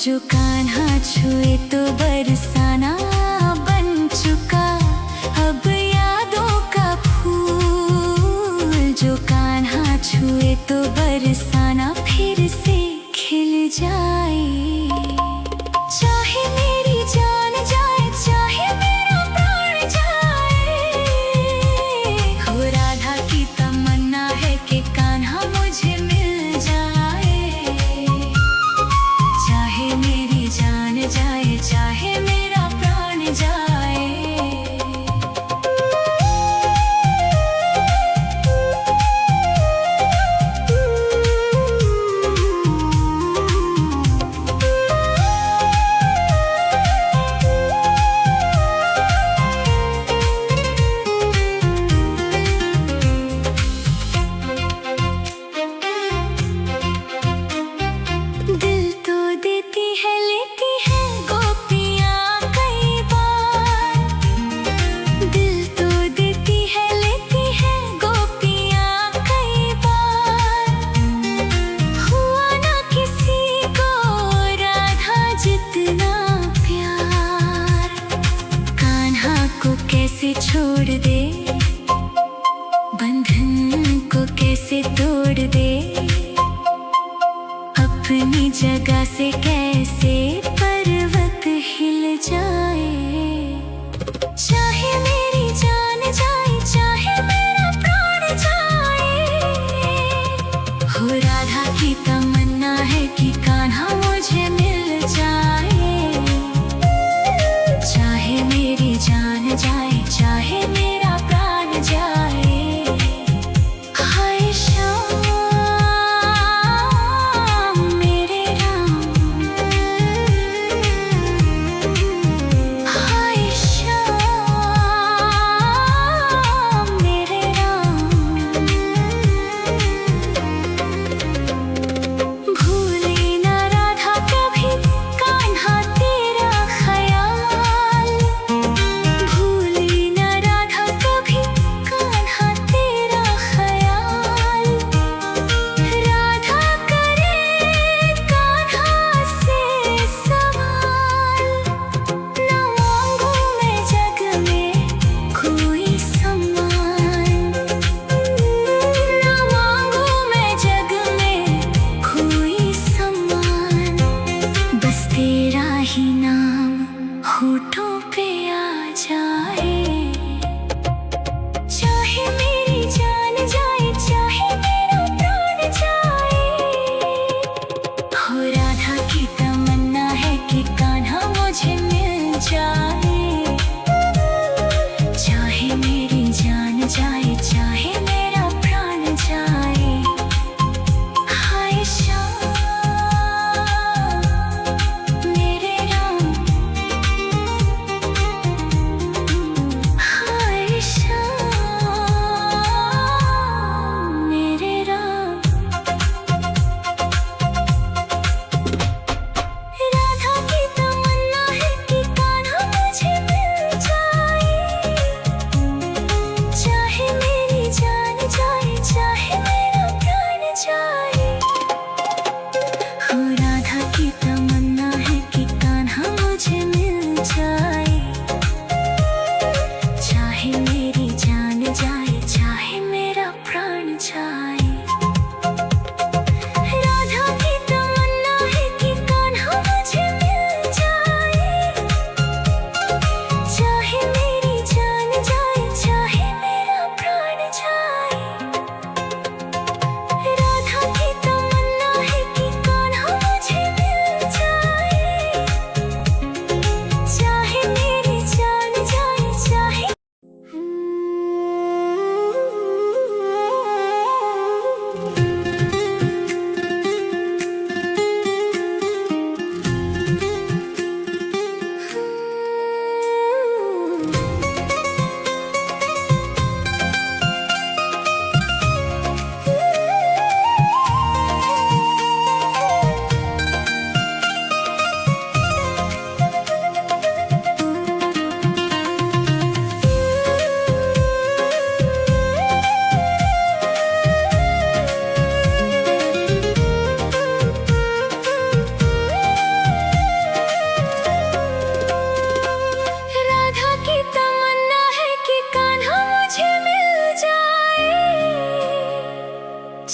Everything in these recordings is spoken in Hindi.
जो कान्हा छुए तो बरसाना बन चुका अब यादों का फूल। जो कान्हा छुए तो बरसाना फिर से खिल जाए। चाहे मेरी जान जाए चाहे मेरा प्राण जाए, हो राधा की तमन्ना है कि कान्हा मुझे मिल जाए। चाहे मेरी जान जाए चाहे मेरा प्राण जाए। दिल तो देती है लेती है गोपियाँ कई बार। दिल तो देती है लेती है गोपियाँ कई बार। हुआ ना किसी को राधा जितना प्यार। कान्हा को कैसे छोड़ दे, बंधन को कैसे तोड़ दे, अपनी जगह से कैसे पर्वत हिल जाए। चाहे मेरी जान जाए चाहे मेरा प्राण जाए, हो राधा की तमन्ना है कि कान्हा मुझे मिल जाए। चाहे मेरी जान जाए चाहे मेरा प्राण जाए। हाय श्याम मेरे राम, हाय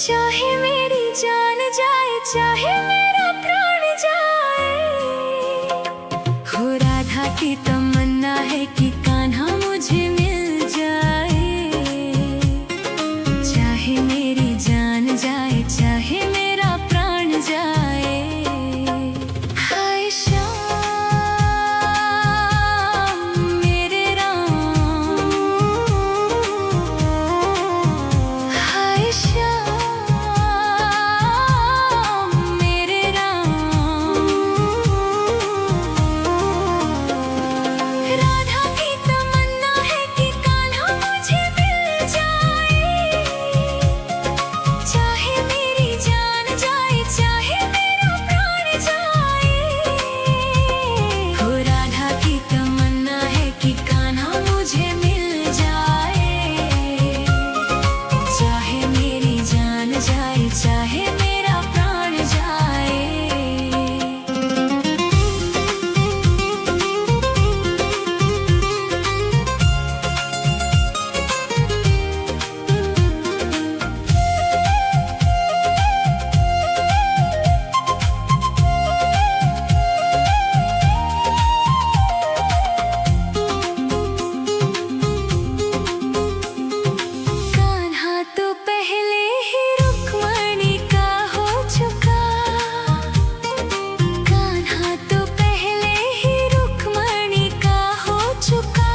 चाहे मेरी जान जाए, चाहे मेरा प्राण जाए। हो राधा की तमन्ना है कि कान्हा मुझे मिल जाए। चाहे मेरी जान जाए, चाहे मेरा प्राण जाए। हाय श्याम मेरे राम, हाय श्याम मेरे राम। राधा की तमन्ना है कि कान्हा मुझे मिल जाए। चाहे मेरी जान जाए, चाहे मेरा प्राण जाए। हो राधा की तमन्ना है कि कान्हा मुझे मिल जाए। चाहे मेरी जान जाए, चाहे मेरा प्राण जाए। कान्हा तो पहले ही रुक्मणी का हो चुका। कान्हा तो पहले ही रुक्मणी का हो चुका।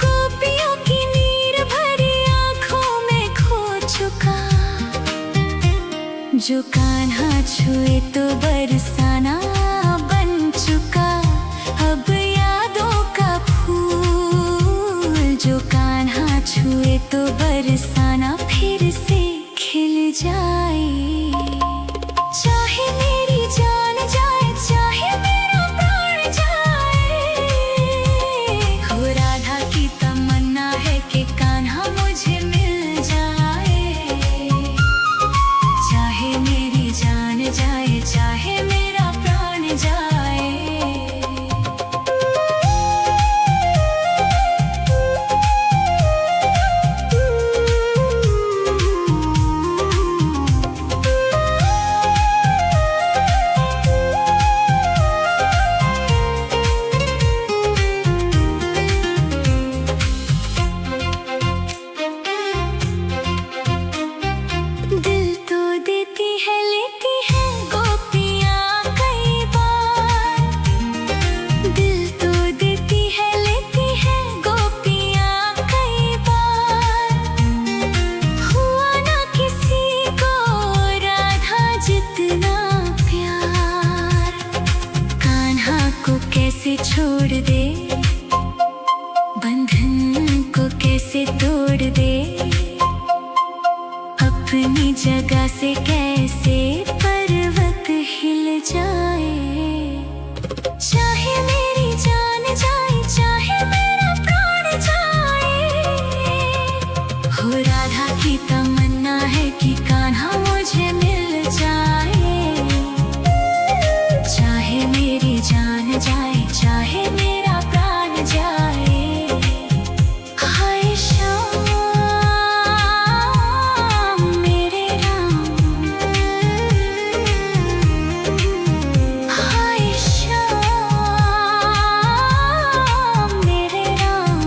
गोपियों की नीर भरी आंखों में खो चुका। जो कान्हा छुए तो बरसाना बन चुका। अब यादों का फूल जो कान्हा छुए तो बरसाना फिर से खिल जाए। चाहे मेरी जान जाए, चाहे मेरा प्राण जाए। हो राधा की तमन्ना है कि कान्हा मुझे मिल जाए। चाहे मेरी जान जाए, चाहे मेरा प्राण जाए। दिल तो देती है, लेती है गोपियाँ कई बार। दिल तो देती है, लेती है गोपियाँ कई बार। हुआ ना किसी को राधा जितना प्यार। कान्हा को कैसे छोड़ दे, बंधन को कैसे तोड़ दे। अपनी जगह से कैसे पर्वत हिल जाए। चाहे मेरी जान जाए, चाहे मेरा प्राण जाए। हो राधा की तमन्ना है कि कान्हा मुझे मिल जाए। चाहे मेरी जान जाए, चाहे मेरा प्राण जाए। हाय श्याम मेरे राम, हाय श्याम मेरे राम।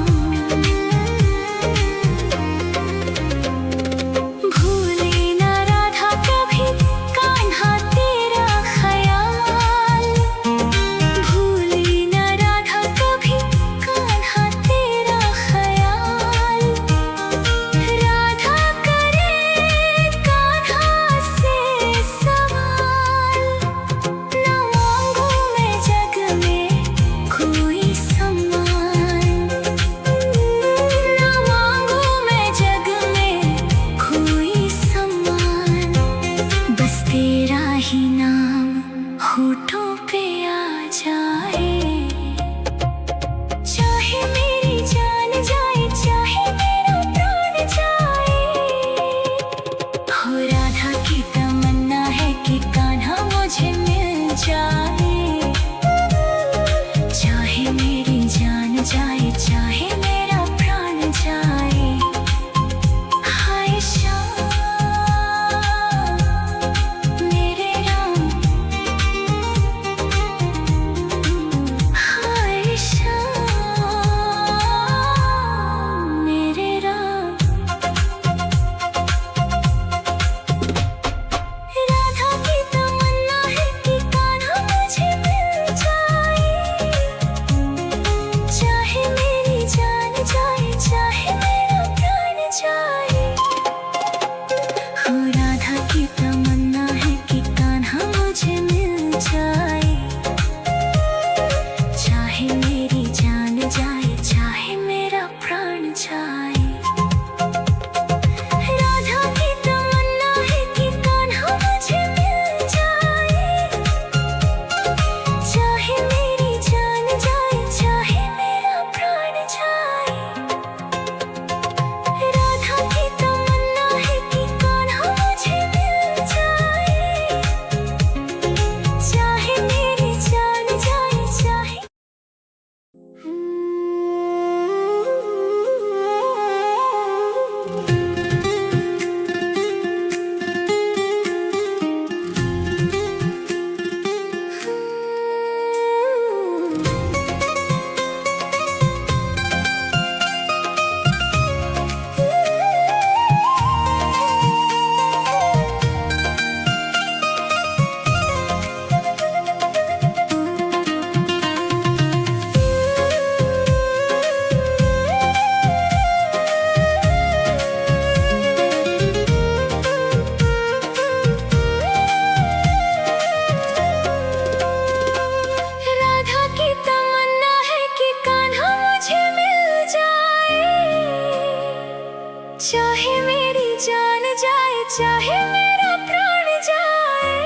चाहे मेरी जान जाए, चाहे मेरा प्राण जाए,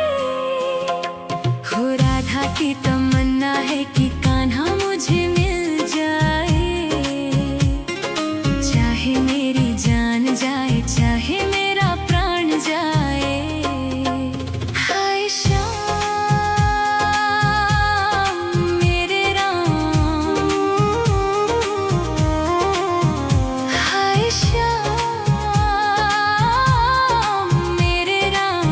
हो राधा की तमन्ना है कि कान्हा मुझे मिल जाए। चाहे मेरी जान जाए, चाहे मेरा प्राण जाए। हाय श्याम मेरे राम, हाय श्याम मेरे राम।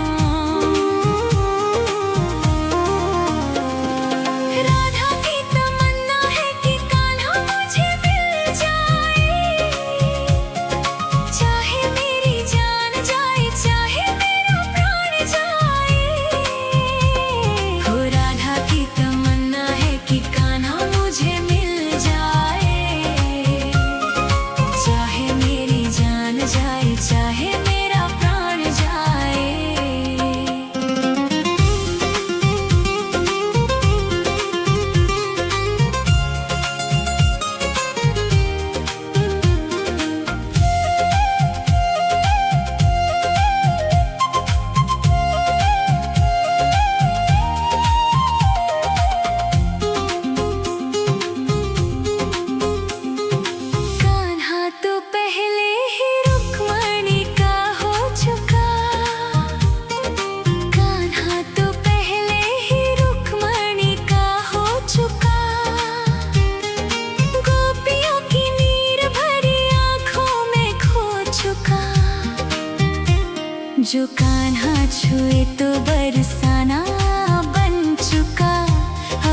राधा की तमन्ना है कि कान्हा मुझे मिल जाए। चाहे मेरी जान जाए, चाहे मेरा प्राण जाए, हो राधा की तमन्ना है कि कान्हा मुझे मिल जाए। चाहे मेरी जान जाए, चाहे मेरा प्राण जाए। कान्हा तो पहले ही रुक्मणी का हो चुका। कान्हा तो पहले ही रुक्मणी का हो चुका। गोपियों की नीर भरी आंखों में खो चुका। जो कान्हा छुए तो बरसाना बन चुका।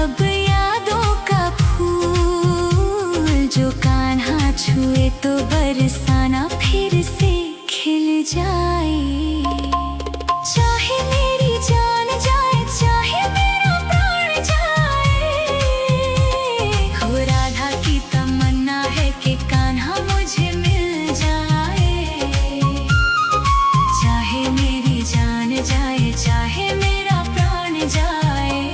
अब यादों का फूल जो कान्हा छुए तो बरसाना फिर से खिल जाए। चाहे मेरी जान जाए, चाहे मेरा प्राण जाए, हो राधा की तमन्ना है कि कान्हा मुझे मिल जाए। चाहे मेरी जान जाए, चाहे मेरा प्राण जाए।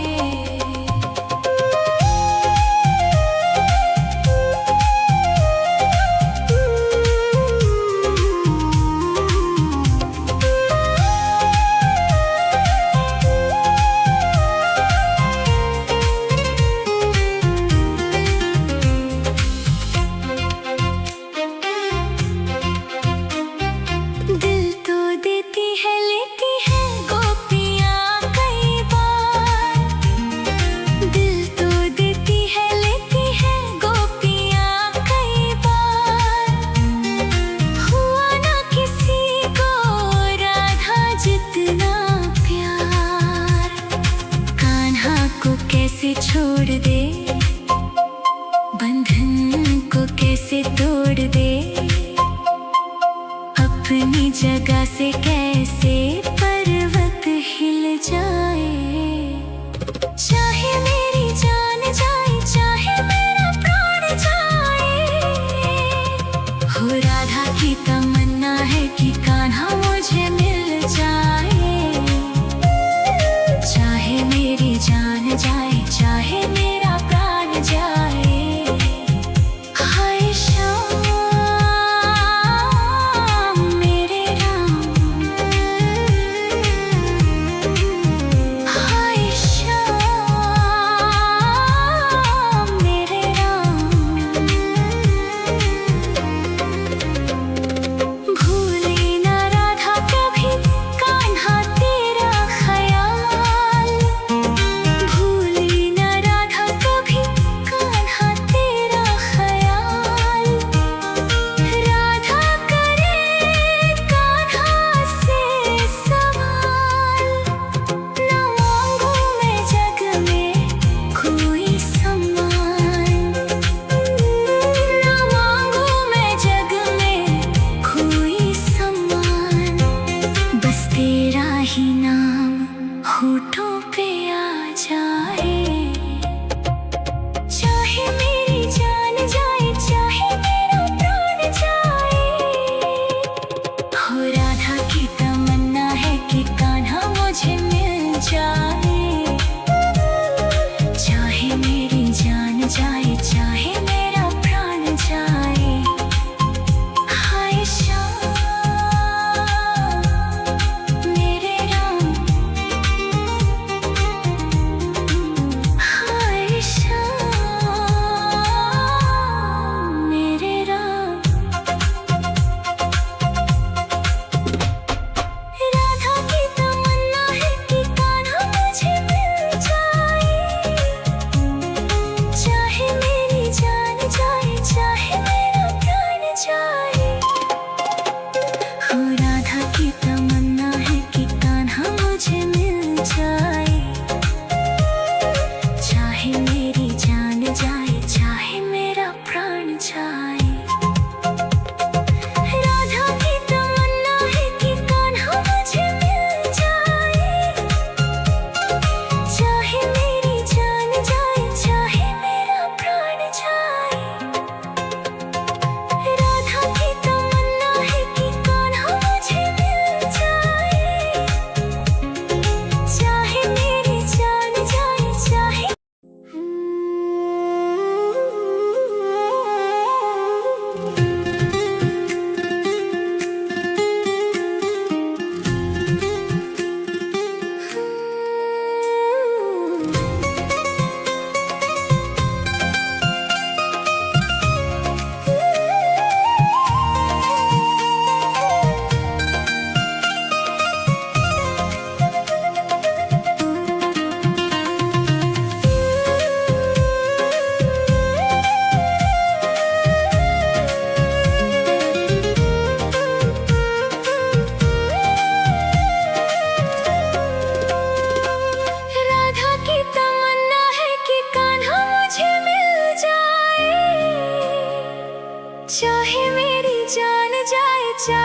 दिल तो देती है, लेती है गोपियाँ कई बार। दिल तो देती है, लेती है गोपियाँ कई बार। हुआ ना किसी को राधा जितना प्यार। कान्हा को कैसे छोड़ दे, बंधन को कैसे तोड़ दे। अपनी जगह से कैसे पर्वत हिल जाए। चाहे मेरी जान जाए, चाहे मेरा प्राण जाए, हो राधा की तमन्ना है कि कान्हा मुझे मिल जाए। चाहे मेरी जान जाए, चाहे मेरा प्राण जाए। हाय श्याम मेरे राम, हाय श्याम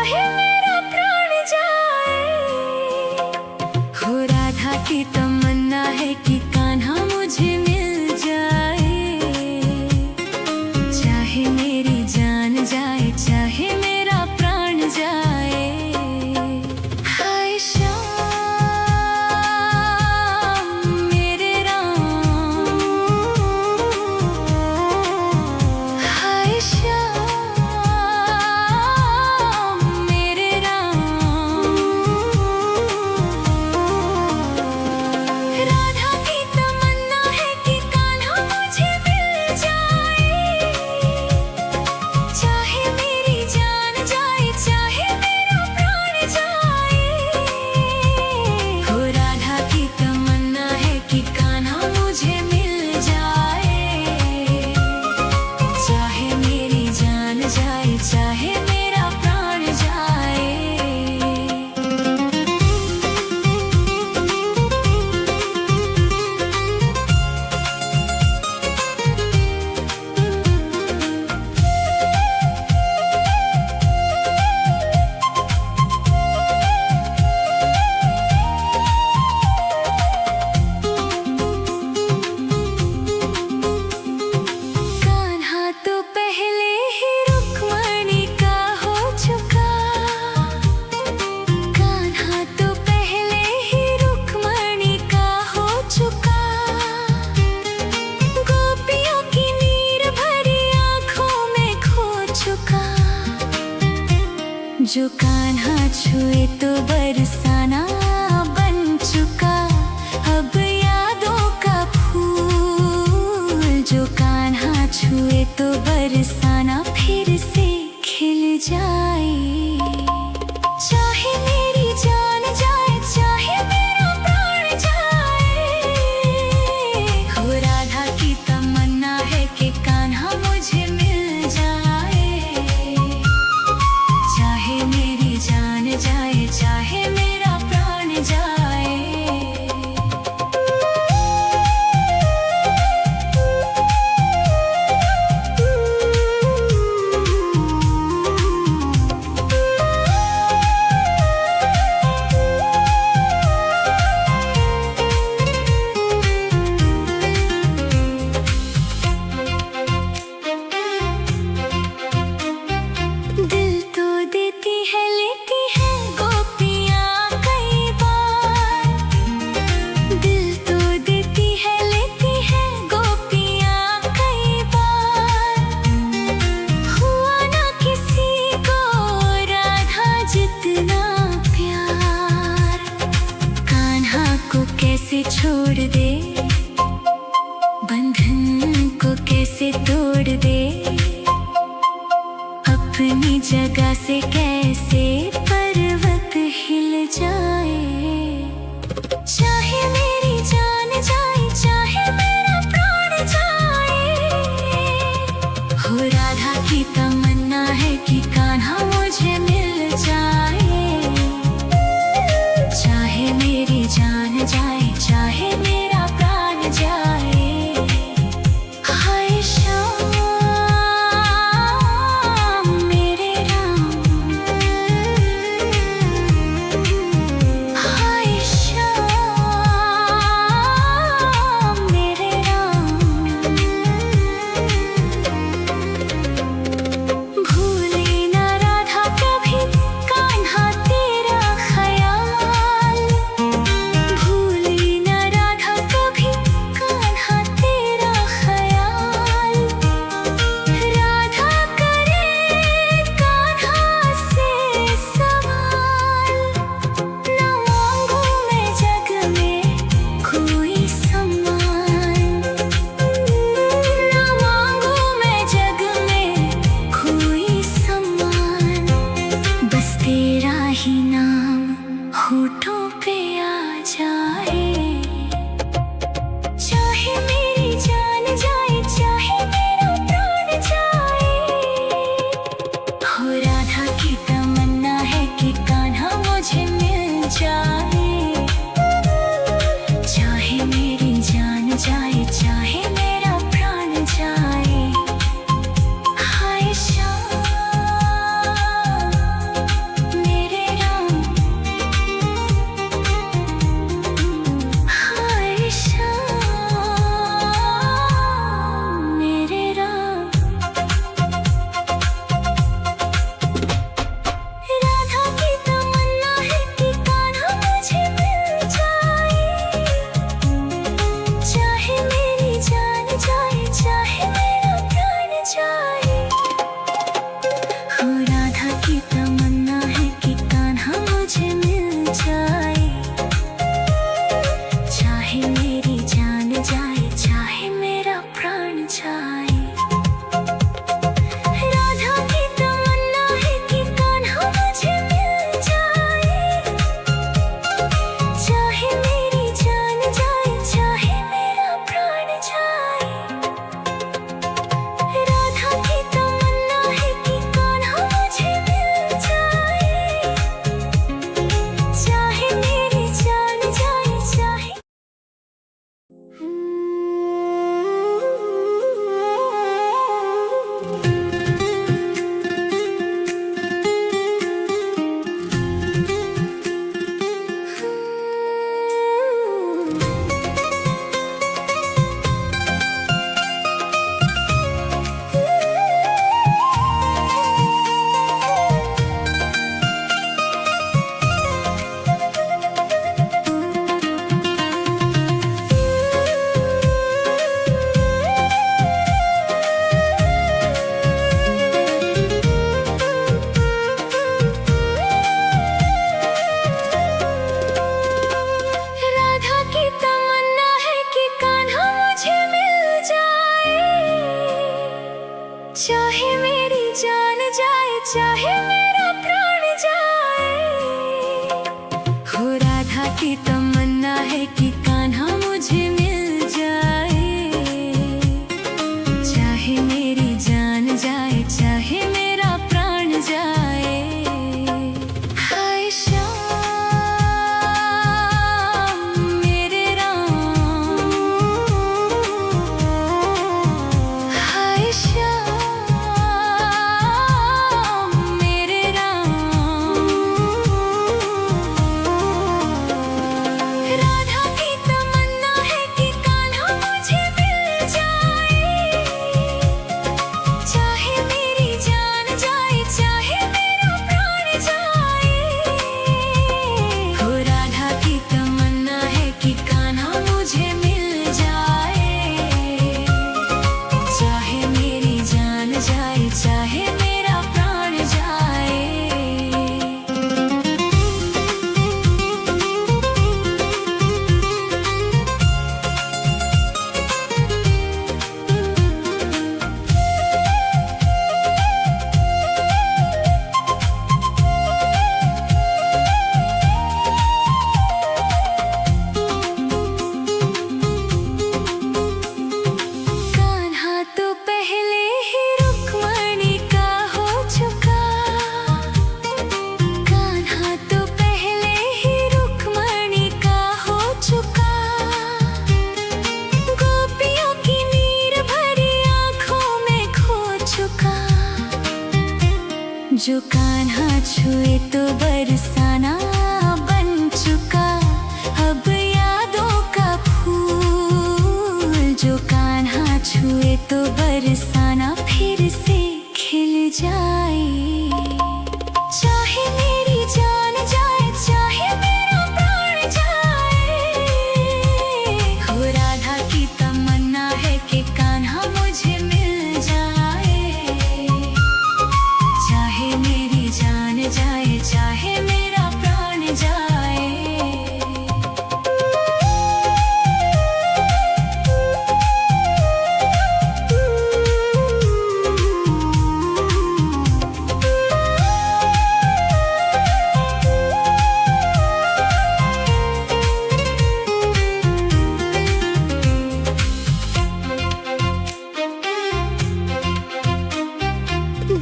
चाहे मेरा प्राण जाए। हो राधा की तमन्ना है कि कान्हा मुझे मिल जाए। चाहे मेरी जान जाए, चाहे मेरा प्राण जाए। हाय श्याम मेरे राम, हाय श्याम मेरे राम। राधा की तमन्ना है कि कान्हा मुझे मिल जाए। चाहे मेरी जान जाए, चाहे मेरा प्राण जाए। हो राधा की तमन्ना है कि कान्हा मुझे मिल जाए। चाहे मेरी जान जाए, चाहे मेरा प्राण जाए। कान्हा तो पहले ही रुक्मणी का हो चुका। कान्हा तो पहले ही रुक्मणी का हो चुका। गोपियों की नीर भरी आंखों में खो चुका। जो कान्हा छुए तो बरसाना बन चुका। अब यादों का फूल जो कान्हा छुए तो बरसाना फिर से खिल जाए। चाहे मेरी जान जाए, चाहे मेरा प्राण जाए। हो राधा की तमन्ना है कि कान्हा मुझे मिल जाए। चाहे मेरी जान जाए, चाहे मेरा प्राण जाए। दिल तो देती है, लेती है गोपियाँ कई बार। दिल तो देती है, लेती है गोपियाँ कई बार। हुआ ना किसी को राधा जितना प्यार। कान्हा को कैसे छोड़ दे, बंधन को कैसे तोड़ दे। अपनी जगह से कैसे पर की तमन्ना है कि कान्हा मुझे मिल जाए। चाहे मेरी जान जाए, चाहे मेरा प्राण जाए। हाय श्याम मेरे राम, हाय श्याम मेरे राम। राधा की तमन्ना है कि कान्हा मुझे मिल जाए। चाहे मेरी जान जाए, चाहे मेरा प्राण जाए। हो राधा की तमन्ना है कि कान्हा मुझे मिल जाए। चाहे मेरी जान जाए, चाहे मेरा प्राण जाए। कान्हा तो पहले ही रुक्मणी का हो चुका। कान्हा तो पहले ही रुक्मणी का हो चुका। गोपियों की नीर भरी आंखों में खो चुका। जो कान्हा छुए तो बरसाना बन चुका। अब यादों का फूल जो कान्हा छुए तो बरसाना फिर से खिल जाए। चाहे मेरी जान जाए, चाहे मेरा प्राण जाए। हो राधा की तमन्ना है कि कान्हा मुझे मिल जाए। चाहे मेरी जान जाए, चाहे मेरा प्राण जाए।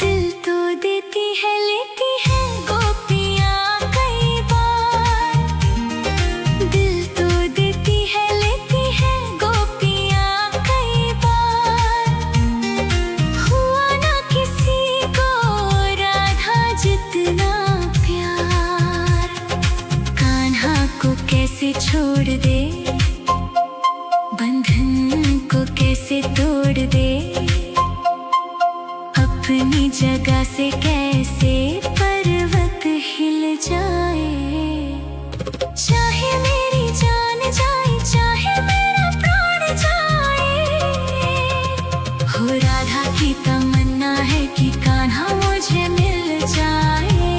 दिल तो देती है, लेती है गोपियाँ कई बार। दिल तो देती है, लेती है गोपियाँ कई बार। हुआ ना किसी को राधा जितना प्यार। कान्हा को कैसे छोड़ दे, बंधन को कैसे तोड़ दे। अपनी जगह से कैसे पर्वत हिल जाए। चाहे मेरी जान जाए, चाहे मेरा प्राण जाए। हो राधा की तमन्ना है कि कान्हा मुझे मिल जाए।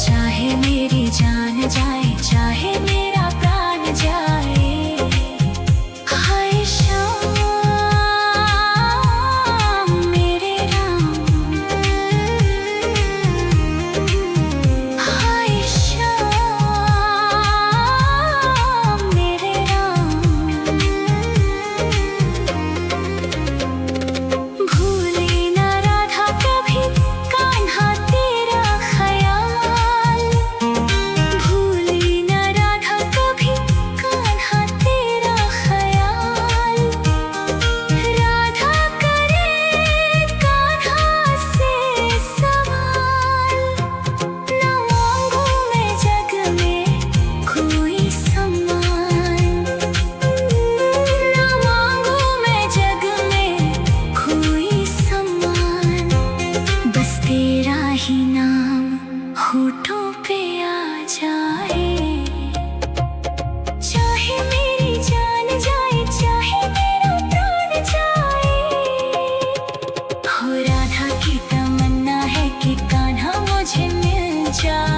चाहे मेरी जान जाए, चाहे मेरा प्राण जाए। हाय श्याम मेरे राम, हाय श्याम मेरे राम। भूले ना राधा कभी कान्हा तेरा ख्याल। भूले ना राधा कभी कान्हा तेरा ख्याल। राधा करे कान्हा से सवाल। ना मांगू मैं जग में कोई सम्मान। ना मांगू मैं जग में कोई सम्मान। बस तेरा ही नाम होठों पे आ जाए। चाहे मेरी जान जाए, चाहे मेरा प्राण जाए। हो राधा की तमन्ना है कि कान्हा मुझे मिल जाए।